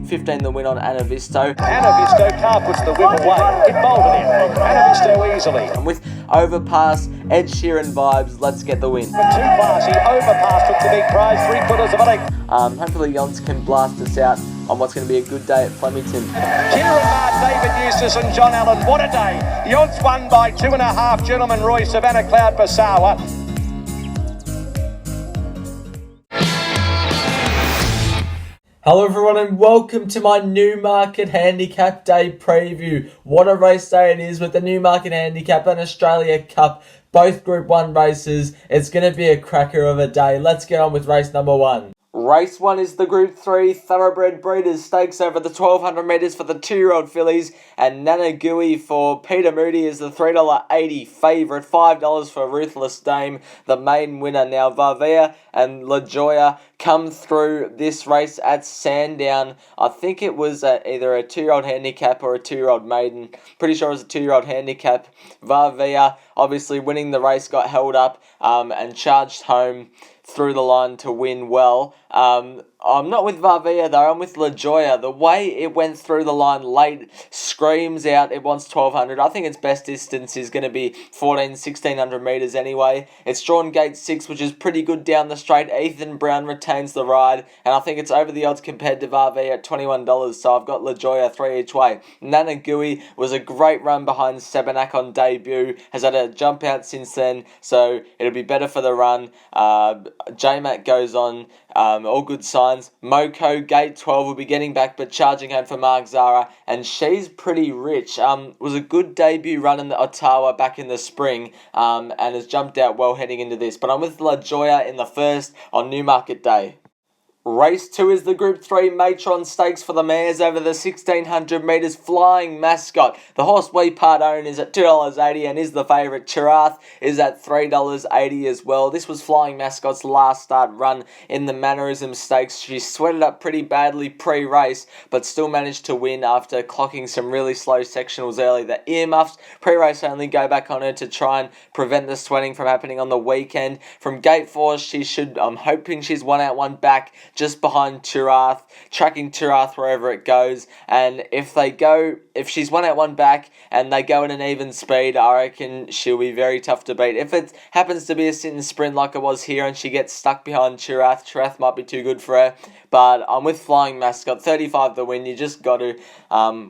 $1.15 the win on Anavisto. Anavisto car puts the whip away. It bolted in. Anavisto easily. And with Overpass, Ed Sheeran vibes, let's get the win. For too classy, Overpass took the big prize, 3/4 of a length. Hopefully Yons can blast us out on what's going to be a good day at Flemington. Kieran Marr, David Eustace and John Allen, what a day. The odds won by 2.5, Gentleman Roy, Savannah Cloud, Basawa. Hello everyone and welcome to my Newmarket Handicap Day preview. What a race day it is with the Newmarket Handicap and Australia Cup, both Group 1 races. It's going to be a cracker of a day. Let's get on with race number 1. Race 1 is the Group 3 Thoroughbred Breeders' Stakes over the 1200 metres for the 2-year-old fillies, and Nana Gui for Peter Moody is the $3.80 favourite, $5 for Ruthless Dame. The main winner now, Varvea and La Joya, come through this race at Sandown. I think it was either a 2-year-old handicap or a 2-year-old maiden. Pretty sure it was a 2-year-old handicap. Varvea obviously winning the race, got held up and charged home through the line to win well. I'm not with Varvea though, I'm with La Joya. The way it went through the line late screams out it wants 1200. I think its best distance is going to be 1600 metres anyway. It's drawn gate 6, which is pretty good down the straight. Ethan Brown retains the ride, and I think it's over the odds compared to Varvea at $21, so I've got La Joya 3 each way. Nana Gui was a great run behind Sebenak on debut, has had a jump out since then, so it'll be better for the run. J-Mac goes on, all good signs. Moko, gate 12, will be getting back but charging home for Mark Zara, and she's pretty rich. Was a good debut run in the Ottawa back in the spring, and has jumped out well heading into this. But I'm with La Joya in the first on Newmarket Day. Race 2 is the Group 3 Matron Stakes for the mares over the 1600 metres. Flying Mascot, the horse we part own, is at $2.80 and is the favourite. Chirath is at $3.80 as well. This was Flying Mascot's last start run in the Mannerism Stakes. She sweated up pretty badly pre-race, but still managed to win after clocking some really slow sectionals early. The earmuffs pre-race only go back on her to try and prevent the sweating from happening on the weekend. From gate 4, I'm hoping she's one out, one back, just behind Chirath, tracking Chirath wherever it goes. And if she's one out, one back, and they go at an even speed, I reckon she'll be very tough to beat. If it happens to be a sit and sprint like it was here and she gets stuck behind Chirath might be too good for her. But I'm with Flying Mascot, 35 the win. You just got to.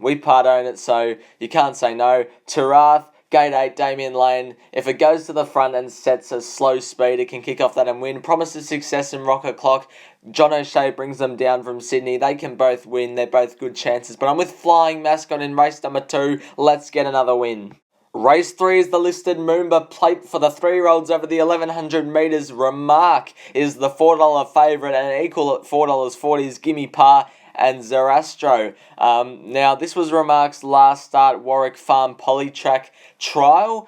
We part own it, so you can't say no. Chirath, gate 8, Damien Lane. If it goes to the front and sets a slow speed, it can kick off that and win. Promises success in Rocket Clock. John O'Shea brings them down from Sydney. They can both win. They're both good chances. But I'm with Flying Mascot in race number 2. Let's get another win. Race 3 is the listed Moomba Plate for the 3-year-olds over the 1100 metres. Remark is the $4 favourite, and equal at $4.40 is Gimme Pa and Zarastro. Now, this was Remark's last start Warwick Farm Polytrack trial,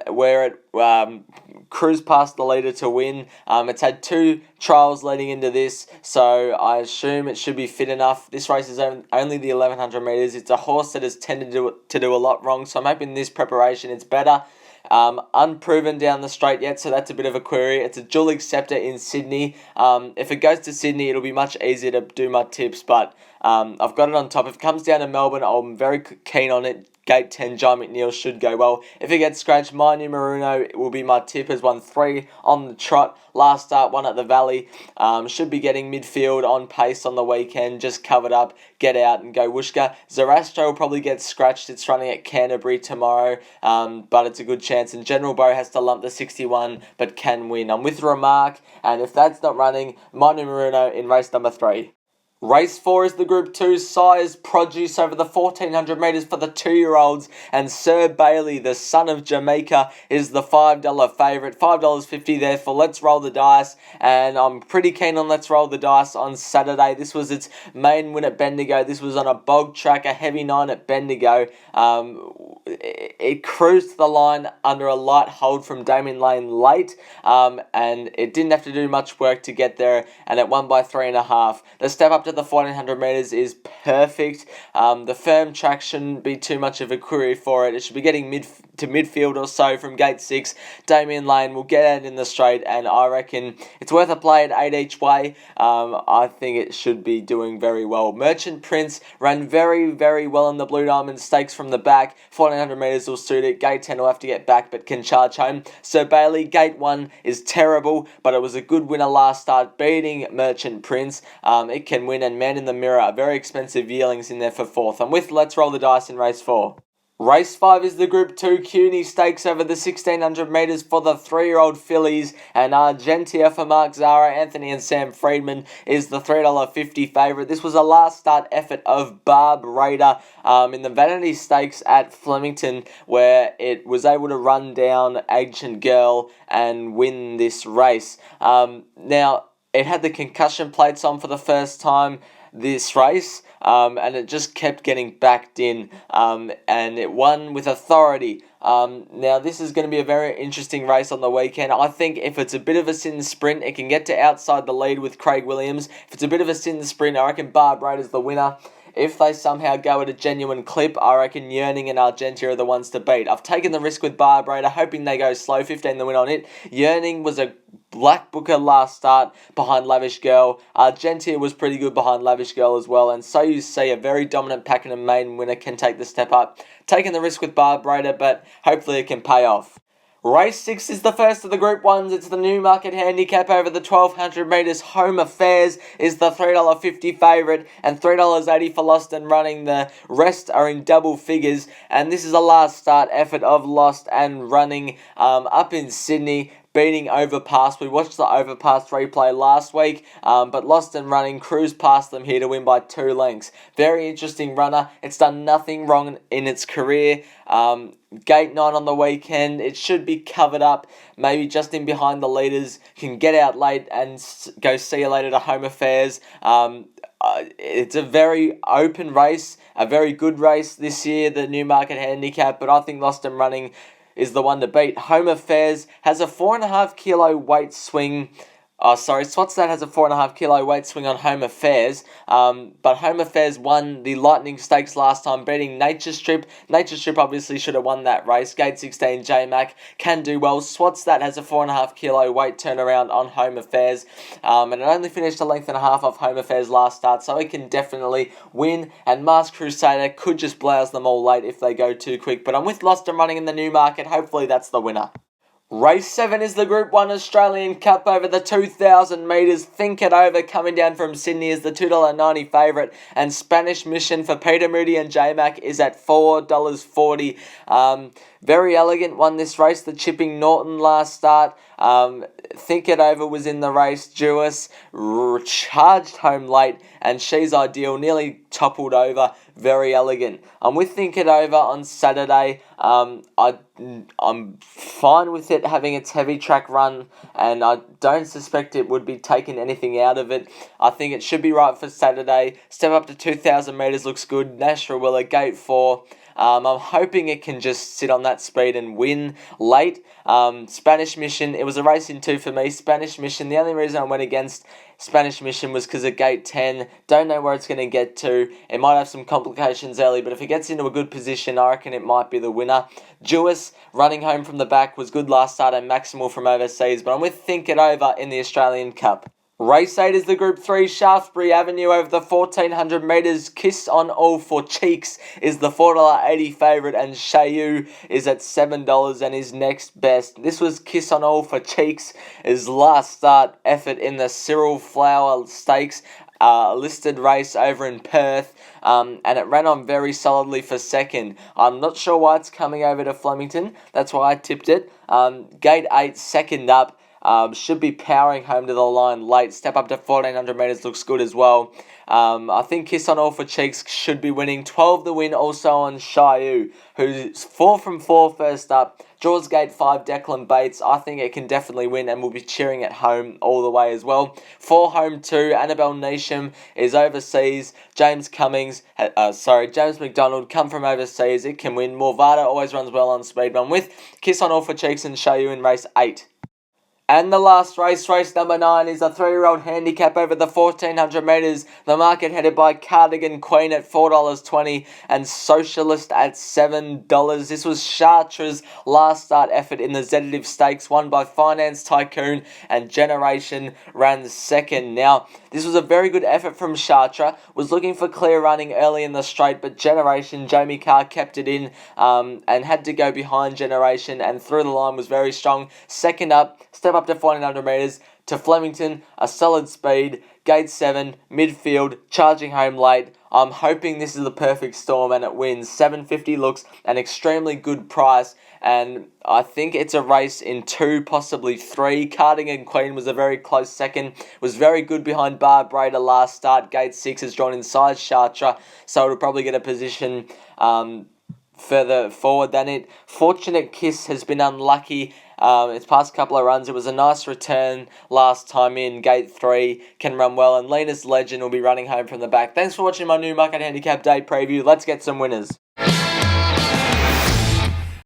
where it cruised past the leader to win. It's had 2 trials leading into this, so I assume it should be fit enough. This race is only the 1100 metres. It's a horse that has tended to do a lot wrong, so I'm hoping this preparation it's better. Unproven down the straight yet, so that's a bit of a query. It's a dual acceptor in Sydney. If it goes to Sydney, it'll be much easier to do my tips, but I've got it on top. If it comes down to Melbourne, I'm very keen on it. Gate 10, John McNeil should go well. If it gets scratched, My Numeruno will be my tip. Has won 3 on the trot. Last start, 1 at the Valley. Should be getting midfield on pace on the weekend. Just covered up, get out and go Wooshka. Zarastro will probably get scratched. It's running at Canterbury tomorrow, but it's a good chance. And General Bow has to lump the 61, but can win. I'm with Remark, and if that's not running, My Numeruno in race number 3. Race 4 is the Group 2 Sires Produce over the 1400 metres for the 2-year-olds, and Sir Bailey, the son of Jamaica, is the $5 favourite. $5.50 there for Let's Roll the Dice, and I'm pretty keen on Let's Roll the Dice on Saturday. This was its main win at Bendigo. This was on a bog track, a heavy 9 at Bendigo. it cruised the line under a light hold from Damien Lane late, and it didn't have to do much work to get there, and it won by 3.5. The step up to the 1400 metres is perfect. The firm track shouldn't be too much of a query for it. It should be getting to midfield or so from gate 6. Damien Lane will get out in the straight, and I reckon it's worth a play at 8 each way. I think it should be doing very well. Merchant Prince ran very, very well in the Blue Diamond Stakes from the back. 1400 metres will suit it. Gate 10 will have to get back but can charge home. Sir Bailey, gate 1 is terrible, but it was a good winner last start, beating Merchant Prince. It can win, and Man in the Mirror, very expensive yearlings in there for 4th. I'm with Let's Roll the Dice in race 4. Race 5 is the Group 2 CUNY Stakes over the 1600 metres for the 3-year-old fillies, and Argentia for Mark Zara, Anthony and Sam Friedman is the $3.50 favourite. This was a last start effort of Barb Raider in the Vanity Stakes at Flemington, where it was able to run down Ancient Girl and win this race. Now, it had the concussion plates on for the first time this race, and it just kept getting backed in, and it won with authority. Now, this is going to be a very interesting race on the weekend. I think if it's a bit of a sin sprint, it can get to outside the lead with Craig Williams. If it's a bit of a sin sprint, I reckon Barb Raider's the winner. If they somehow go at a genuine clip, I reckon Yearning and Argentia are the ones to beat. I've taken the risk with Barb Raider, hoping they go slow, 15 the win on it. Yearning was a Black Booker last start behind Lavish Girl. Argentia was pretty good behind Lavish Girl as well, and so you see a very dominant Pakenham maiden winner can take the step up. Taking the risk with Barb Raider, but hopefully it can pay off. Race 6 is the first of the Group 1s. It's the Newmarket Handicap over the 1200 metres. Home Affairs is the $3.50 favourite and $3.80 for Lost and Running. The rest are in double figures, and this is a last start effort of Lost and Running up in Sydney, beating Overpass. We watched the Overpass replay last week, but Lost and Running cruised past them here to win by 2 lengths. Very interesting runner. It's done nothing wrong in its career. Gate 9 on the weekend. It should be covered up, maybe just in behind the leaders. Can get out late and go see you later to Home Affairs. It's a very open race, a very good race this year, the Newmarket Handicap, but I think Lost and Running is the one to beat. Home Affairs has a 4.5 kilo weight swing. Swatstat has a 4.5 kilo weight swing on Home Affairs, but Home Affairs won the Lightning Stakes last time, beating Nature Strip. Nature Strip obviously should have won that race. Gate 16, J-Mac can do well. Swatstat has a 4.5 kilo weight turnaround on Home Affairs, and it only finished a length and a half off Home Affairs last start, so it can definitely win, and Masked Crusader could just blouse them all late if they go too quick, but I'm with Lost and Running in the Newmarket. Hopefully that's the winner. Race 7 is the Group 1 Australian Cup over the 2,000 metres. Think It Over coming down from Sydney is the $2.90 favourite, and Spanish Mission for Peter Moody and J-Mac is at $4.40. Very Elegant won this race, the Chipping Norton last start. Think It Over was in the race. Jewess charged home late, and She's Ideal nearly toppled over Very Elegant. I'm with Think It Over on Saturday. I'm fine with it having its heavy track run, and I don't suspect it would be taking anything out of it. I think it should be right for Saturday. Step up to 2,000 metres looks good. Nash Rawiller, Gate 4. I'm hoping it can just sit on that speed and win late. Spanish Mission, it was a race in 2 for me. Spanish Mission, the only reason I went against Spanish Mission was because of Gate 10. Don't know where it's going to get to. It might have some complications early, but if it gets into a good position, I reckon it might be the winner. Jewess, running home from the back, was good last start, and Maximal from overseas, but I'm with Think It Over in the Australian Cup. Race 8 is the Group 3 Shaftesbury Avenue over the 1,400 metres. Kiss on All for Cheeks is the $4.80 favourite, and Shayu is at $7 and is next best. This was Kiss on All for Cheeks' his last start effort in the Cyril Flower Stakes, listed race over in Perth, and it ran on very solidly for second. I'm not sure why it's coming over to Flemington. That's why I tipped it. Gate 8, second up. should be powering home to the line late. Step up to 1400 metres looks good as well. I think Kiss on All for Cheeks should be winning. 12 the win also on Shayu, who's 4 from 4 first up. Draws gate 5, Declan Bates. I think it can definitely win and will be cheering at home all the way as well. 4 home 2, Annabelle Neesham is overseas. James McDonald come from overseas. It can win. Morvada always runs well on speed run with Kiss on All for Cheeks and Shayu in race 8. And the last race number 9, is a 3-year-old handicap over the 1400 metres. The market headed by Cardigan Queen at $4.20 and Socialist at $7. This was Chartres' last start effort in the Sedative Stakes, won by Finance Tycoon, and Generation ran second. Now, this was a very good effort from Chartres. Was looking for clear running early in the straight, but Generation, Jamie Carr kept it in and had to go behind Generation, and through the line was very strong. Second up, step up to 1400 metres to Flemington, a solid speed, gate 7, midfield, charging home late. I'm hoping this is the perfect storm and it wins. 750 looks an extremely good price, and I think it's a race in 2, possibly 3. Cardigan Queen was a very close second, was very good behind Bar Brader last start. Gate 6 is drawn inside Chartres, so it'll probably get a position further forward than it. Fortunate Kiss has been unlucky. Its past couple of runs, it was a nice return last time in. Gate 3 can run well, and Lena's Legend will be running home from the back. Thanks for watching my Newmarket Handicap Day preview. Let's get some winners.